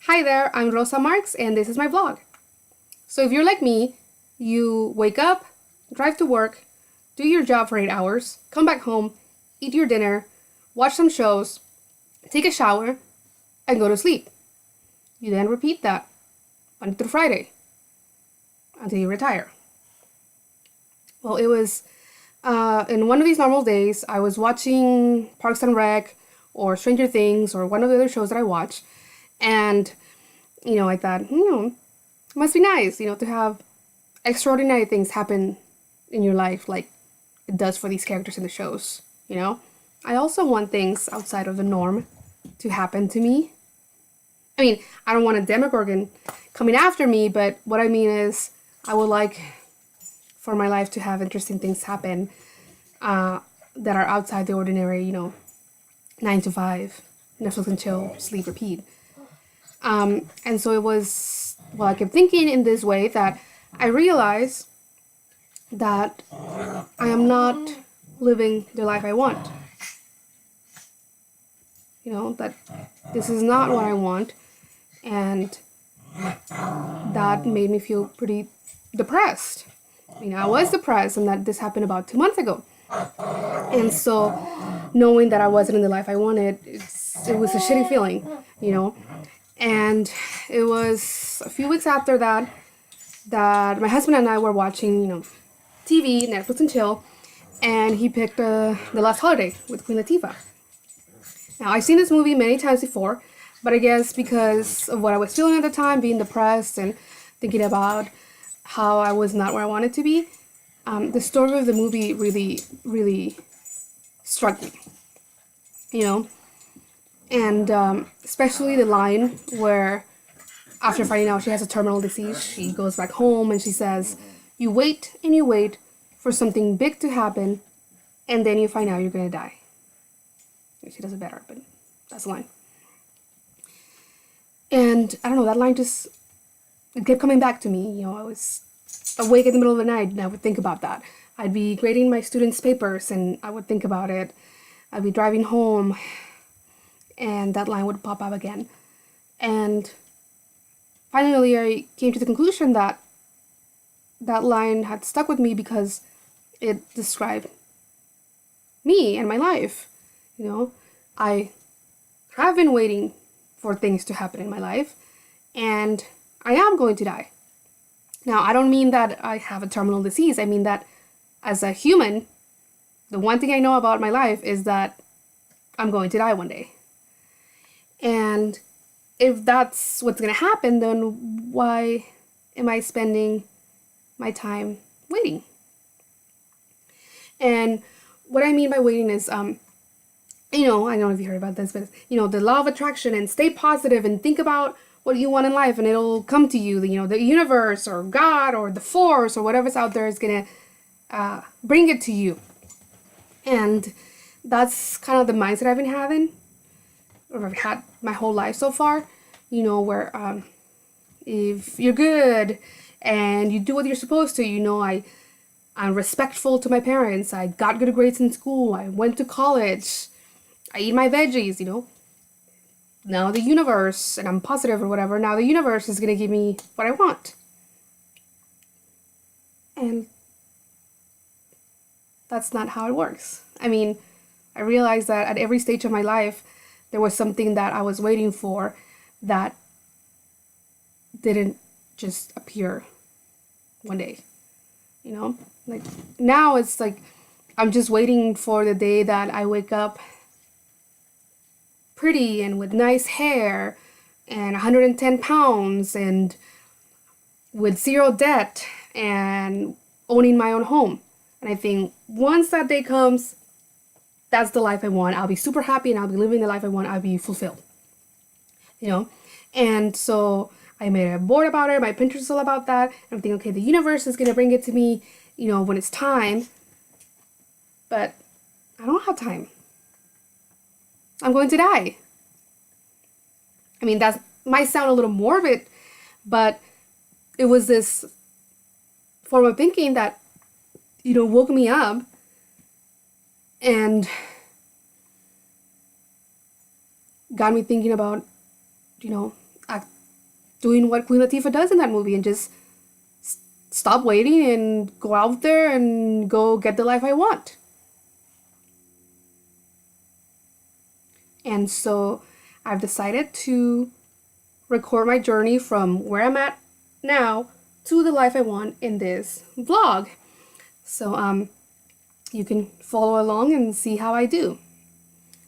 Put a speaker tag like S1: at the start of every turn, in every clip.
S1: Hi there, I'm Rosa Marx and this is my vlog. So if you're like me, you wake up, drive to work, do your job for 8 hours, come back home, eat your dinner, watch some shows, take a shower, and go to sleep. You then repeat that Monday through Friday until you retire. Well, it was in one of these normal days, I was watching Parks and Rec or Stranger Things or one of the other shows that I watch, and I thought, it must be nice, to have extraordinary things happen in your life like it does for these characters in the shows, I also want things outside of the norm to happen to me. I mean, I don't want a Demogorgon coming after me, but what I mean is I would like for my life to have interesting things happen that are outside the ordinary, 9 to 5, Netflix and chill, sleep, repeat. And so it was, well, I kept thinking in this way that I realized that I am not living the life I want. That this is not what I want. And that made me feel pretty depressed. I was depressed and that this happened about 2 months ago. And so knowing that I wasn't in the life I wanted, it was a shitty feeling, And it was a few weeks after that my husband and I were watching, TV, Netflix and chill, and he picked The Last Holiday with Queen Latifah. Now, I've seen this movie many times before, but I guess because of what I was feeling at the time, being depressed and thinking about how I was not where I wanted to be, the story of the movie really, really struck me, And especially the line where after finding out she has a terminal disease, she goes back home and she says, you wait and you wait for something big to happen, and then you find out you're going to die. She does it better, but that's the line. And I don't know, that line just, it kept coming back to me. I was awake in the middle of the night and I would think about that. I'd be grading my students' papers and I would think about it. I'd be driving home and that line would pop up again. And finally, I came to the conclusion that that line had stuck with me because it described me and my life. I have been waiting for things to happen in my life, and I am going to die. Now, I don't mean that I have a terminal disease. I mean that as a human, the one thing I know about my life is that I'm going to die one day. And if that's what's going to happen, then why am I spending my time waiting? And what I mean by waiting is, I don't know if you heard about this, but, the law of attraction, and stay positive and think about what you want in life and it'll come to you. The universe or God or the force or whatever's out there is going to bring it to you. And that's kind of the mindset I've been having, or I've had my whole life so far, where if you're good and you do what you're supposed to, I'm respectful to my parents, I got good grades in school, I went to college, I eat my veggies, now the universe, and I'm positive or whatever, now the universe is going to give me what I want. And that's not how it works. I mean, I realized that at every stage of my life, there was something that I was waiting for that didn't just appear one day, Like, now it's like, I'm just waiting for the day that I wake up pretty and with nice hair and 110 pounds and with zero debt and owning my own home. And I think once that day comes, that's the life I want. I'll be super happy and I'll be living the life I want. I'll be fulfilled, And so I made a board about it. My Pinterest is all about that. And I'm thinking, okay, the universe is going to bring it to me, when it's time. But I don't have time. I'm going to die. I mean, that might sound a little morbid, but it was this form of thinking that, woke me up and got me thinking about, doing what Queen Latifah does in that movie and just stop waiting and go out there and go get the life I want. And so I've decided to record my journey from where I'm at now to the life I want in this vlog. So you can follow along and see how I do.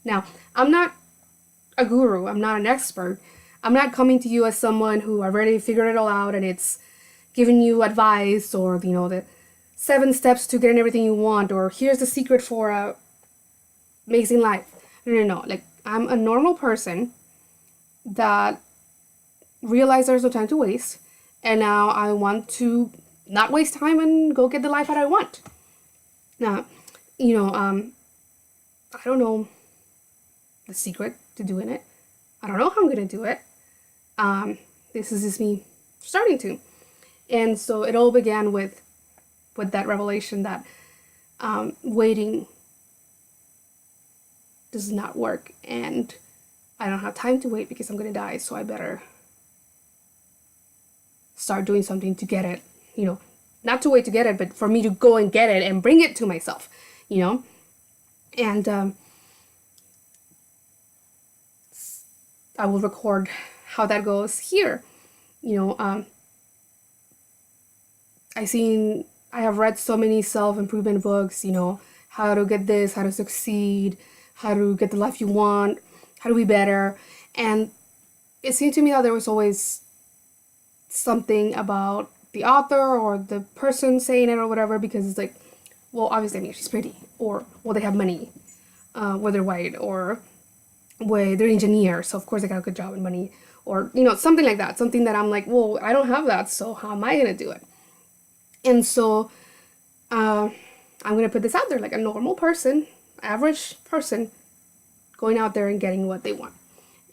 S1: Now, I'm not a guru, I'm not an expert. I'm not coming to you as someone who already figured it all out and it's giving you advice or, the 7 steps to getting everything you want, or here's the secret for a amazing life. No. Like, I'm a normal person that realized there's no time to waste, and now I want to not waste time and go get the life that I want. Now, I don't know the secret to doing it. I don't know how I'm gonna do it. This is just me starting to. And so it all began with that revelation that waiting does not work, and I don't have time to wait because I'm gonna die, so I better start doing something to get it, not to wait to get it, but for me to go and get it and bring it to myself, and I will record how that goes here. I have read so many self-improvement books, how to get this, how to succeed, how to get the life you want, how to be better. And it seemed to me that there was always something about the author or the person saying it or whatever, because it's like, well, obviously, I mean, she's pretty, or, well, they have money, or they're white, or, well, they're engineers, so of course they got a good job and money, or, something like that. Something that I'm like, well, I don't have that, so how am I going to do it? And so I'm going to put this out there, like a normal person, average person, going out there and getting what they want.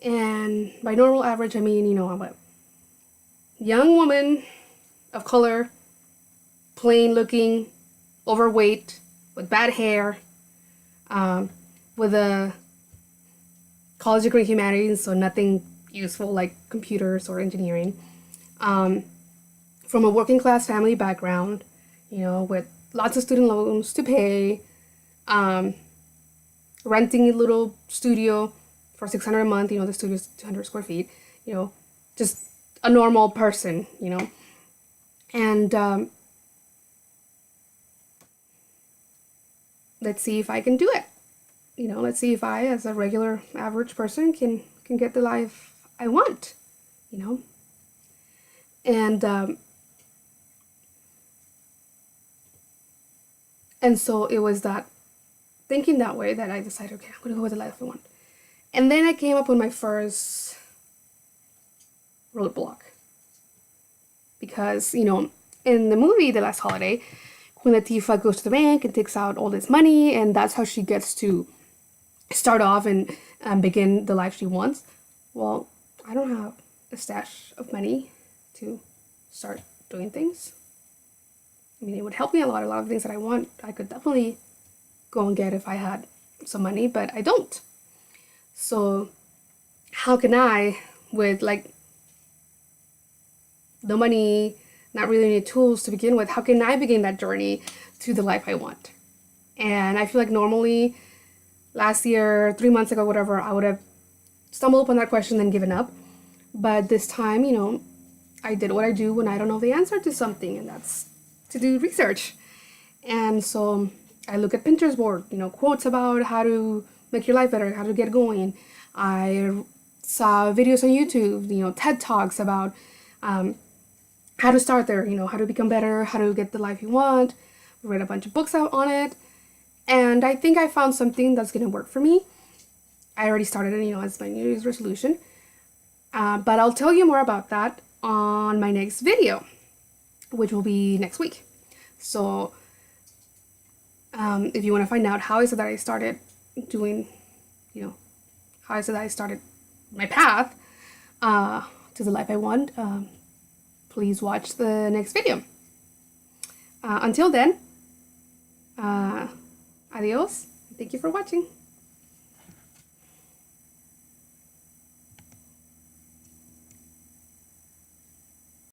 S1: And by normal average, I mean, I'm a young woman of color, plain looking, overweight, with bad hair, with a college degree in humanities, so nothing useful like computers or engineering. From a working class family background, with lots of student loans to pay, renting a little studio for $600 a month, the studio's 200 square feet, just a normal person, and let's see if I can do it. Let's see if I, as a regular average person, can get the life I want, and so it was that thinking that way that I decided, okay, I'm gonna go with the life I want. And then I came up with my first roadblock. Because, in the movie The Last Holiday, Queen Latifah goes to the bank and takes out all this money, and that's how she gets to start off and begin the life she wants. Well, I don't have a stash of money to start doing things. I mean, it would help me a lot of things that I want. I could definitely go and get if I had some money, but I don't. So how can I, with no money, not really any tools to begin with, how can I begin that journey to the life I want? And I feel like normally last year, 3 months ago, whatever, I would have stumbled upon that question and given up. But this time, I did what I do when I don't know the answer to something, and that's to do research. And so I look at Pinterest board, quotes about how to make your life better, how to get going. I saw videos on YouTube, TED Talks about how to start there, how to become better, how to get the life you want. Read a bunch of books out on it. And I think I found something that's going to work for me. I already started it, as my New Year's resolution. But I'll tell you more about that on my next video, which will be next week. So if you want to find out how is it that I started doing, how is it that I started my path to the life I want, please watch the next video. Until then, adios. Thank you for watching.